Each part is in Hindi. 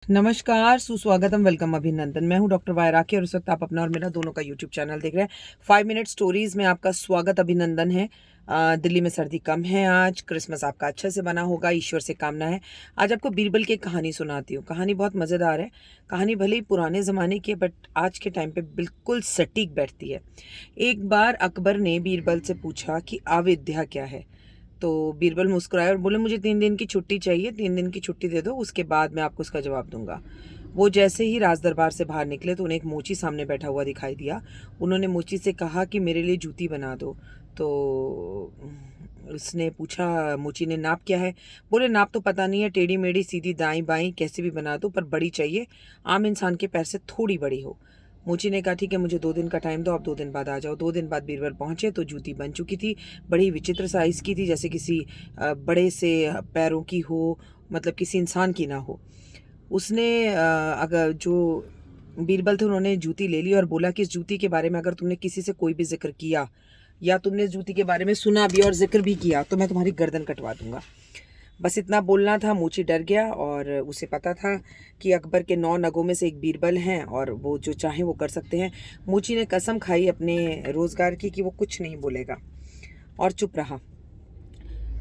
नमस्कार, सुस्वागतम, वेलकम, अभिनंदन। मैं हूं डॉक्टर वाय राखी और इस वक्त आप अपना और मेरा दोनों का यूट्यूब चैनल देख रहे हैं। 5 मिनट स्टोरीज में आपका स्वागत, अभिनंदन है। दिल्ली में सर्दी कम है आज। क्रिसमस आपका अच्छे से बना होगा, ईश्वर से कामना है। आज आपको बीरबल की कहानी सुनाती हूँ। कहानी बहुत मज़ेदार है। कहानी भले ही पुराने ज़माने की है बट आज के टाइम पे बिल्कुल सटीक बैठती है। एक बार अकबर ने बीरबल से पूछा कि अविद्या क्या है। तो बीरबल मुस्कुराए और बोले, मुझे 3 दिन की छुट्टी चाहिए, 3 दिन की छुट्टी दे दो, उसके बाद मैं आपको उसका जवाब दूंगा। वो जैसे ही राज दरबार से बाहर निकले तो उन्हें एक मोची सामने बैठा हुआ दिखाई दिया। उन्होंने मोची से कहा कि मेरे लिए जूती बना दो। तो उसने पूछा, मोची ने, नाप क्या है? बोले, नाप तो पता नहीं है, टेढ़ी मेढ़ी सीधी दाई बाई कैसे भी बना दो, पर बड़ी चाहिए, आम इंसान के पैर से थोड़ी बड़ी हो। मोची ने कहा, ठीक है, मुझे 2 दिन का टाइम दो, आप 2 दिन बाद आ जाओ। 2 दिन बाद बीरबल पहुंचे तो जूती बन चुकी थी। बड़ी विचित्र साइज की थी, जैसे किसी बड़े से पैरों की हो, मतलब किसी इंसान की ना हो। उसने अगर जो बीरबल थे उन्होंने जूती ले ली और बोला कि इस जूती के बारे में अगर तुमने किसी से कोई भी जिक्र किया या तुमने इस जूती के बारे में सुना भी और जिक्र भी किया तो मैं तुम्हारी गर्दन कटवा दूंगा। बस इतना बोलना था। मोची डर गया और उसे पता था कि अकबर के 9 नगों में से एक बीरबल हैं और वो जो चाहे वो कर सकते हैं। मोची ने कसम खाई अपने रोजगार की कि वो कुछ नहीं बोलेगा और चुप रहा।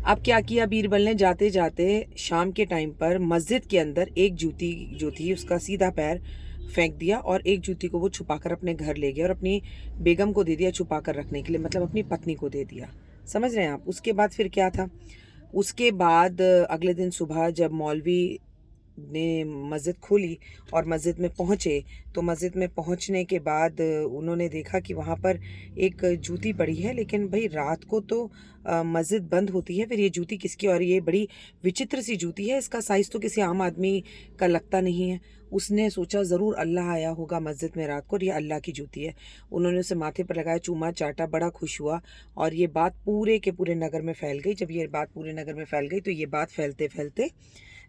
अब क्या किया बीरबल ने, जाते जाते शाम के टाइम पर मस्जिद के अंदर एक जूती जो थी उसका सीधा पैर फेंक दिया और एक जूती को वो छुपाकर अपने घर ले गया और अपनी बेगम को दे दिया छुपा कर रखने के लिए, मतलब अपनी पत्नी को दे दिया। समझ रहे हैं आप? उसके बाद फिर क्या था? उसके बाद अगले दिन सुबह जब मौलवी ने मस्जिद खोली और मस्जिद में पहुँचे तो मस्जिद में पहुँचने के बाद उन्होंने देखा कि वहाँ पर एक जूती पड़ी है। लेकिन भाई रात को तो मस्जिद बंद होती है, फिर ये जूती किसकी? और ये बड़ी विचित्र सी जूती है, इसका साइज़ तो किसी आम आदमी का लगता नहीं है। उसने सोचा ज़रूर अल्लाह आया होगा मस्जिद में रात को और ये अल्लाह की जूती है। उन्होंने उसे माथे पर लगाया, चूमा चाटा, बड़ा खुश हुआ और ये बात पूरे के पूरे नगर में फैल गई। जब ये बात पूरे नगर में फैल गई तो ये बात फैलते फैलते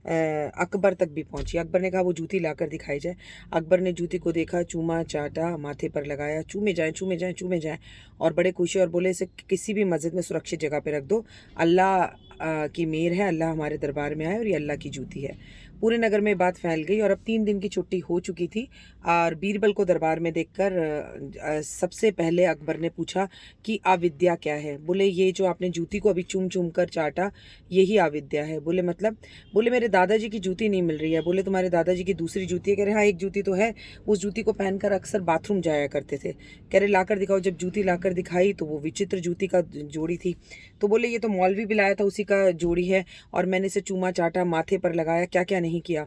अकबर तक भी पहुंची। अकबर ने कहा वो जूती लाकर दिखाई जाए। अकबर ने जूती को देखा, चूमा चाटा, माथे पर लगाया, चूमे जाएं चूमे जाएं चूमे जाएं और बड़े खुशी और बोले, इसे किसी भी मस्जिद में सुरक्षित जगह पे रख दो। अल्लाह की मेहर है, अल्लाह हमारे दरबार में आए और ये अल्लाह की जूती है। पूरे नगर में बात फैल गई और अब 3 दिन की छुट्टी हो चुकी थी। और बीरबल को दरबार में देखकर सबसे पहले अकबर ने पूछा कि अविद्या क्या है? बोले, ये जो आपने जूती को अभी चूम चूम कर चाटा, यही अविद्या है। बोले, मतलब? बोले, मेरे दादाजी की जूती नहीं मिल रही है। बोले, तुम्हारे दादाजी की दूसरी जूती है? कह रहे, हाँ, एक जूती तो है, उस जूती को पहनकर अक्सर बाथरूम जाया करते थे। कह रहे, लाकर दिखाओ। जब जूती लाकर दिखाई तो वो विचित्र जूती का जोड़ी थी। तो बोले, ये तो मौलवी भी लाया था, उसी का जोड़ी है और मैंने इसे चूमा चाटा, माथे पर लगाया, क्या क्या नहीं किया।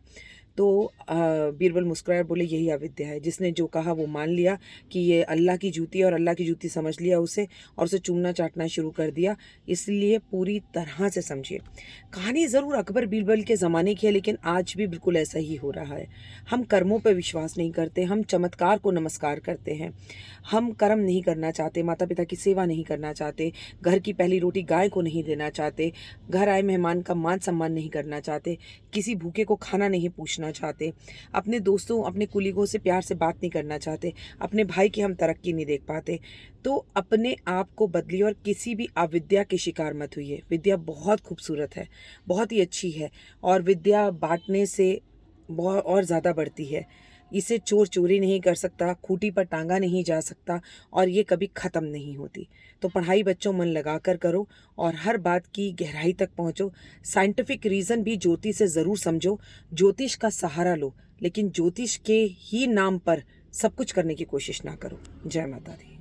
तो बीरबल मुस्कुराए और बोले, यही अविद्या है। जिसने जो कहा वो मान लिया कि ये अल्लाह की जूती है और अल्लाह की जूती समझ लिया उसे और उसे चूमना चाटना शुरू कर दिया। इसलिए पूरी तरह से समझिए, कहानी ज़रूर अकबर बीरबल के ज़माने की है लेकिन आज भी बिल्कुल ऐसा ही हो रहा है। हम कर्मों पर विश्वास नहीं करते, हम चमत्कार को नमस्कार करते हैं। हम कर्म नहीं करना चाहते, माता पिता की सेवा नहीं करना चाहते, घर की पहली रोटी गाय को नहीं देना चाहते, घर आए मेहमान का मान सम्मान नहीं करना चाहते, किसी भूखे को खाना नहीं पूछना चाहते, अपने दोस्तों अपने कुलीगों से प्यार से बात नहीं करना चाहते, अपने भाई की हम तरक्की नहीं देख पाते। तो अपने आप को बदलिए और किसी भी अविद्या के शिकार मत हुइए। विद्या बहुत खूबसूरत है, बहुत ही अच्छी है और विद्या बांटने से बहुत और ज़्यादा बढ़ती है। इसे चोर चोरी नहीं कर सकता, खूंटी पर टांगा नहीं जा सकता और ये कभी ख़त्म नहीं होती। तो पढ़ाई बच्चों मन लगा कर करो और हर बात की गहराई तक पहुँचो। साइंटिफिक रीज़न भी ज्योतिष से ज़रूर समझो, ज्योतिष का सहारा लो, लेकिन ज्योतिष के ही नाम पर सब कुछ करने की कोशिश ना करो। जय माता दी।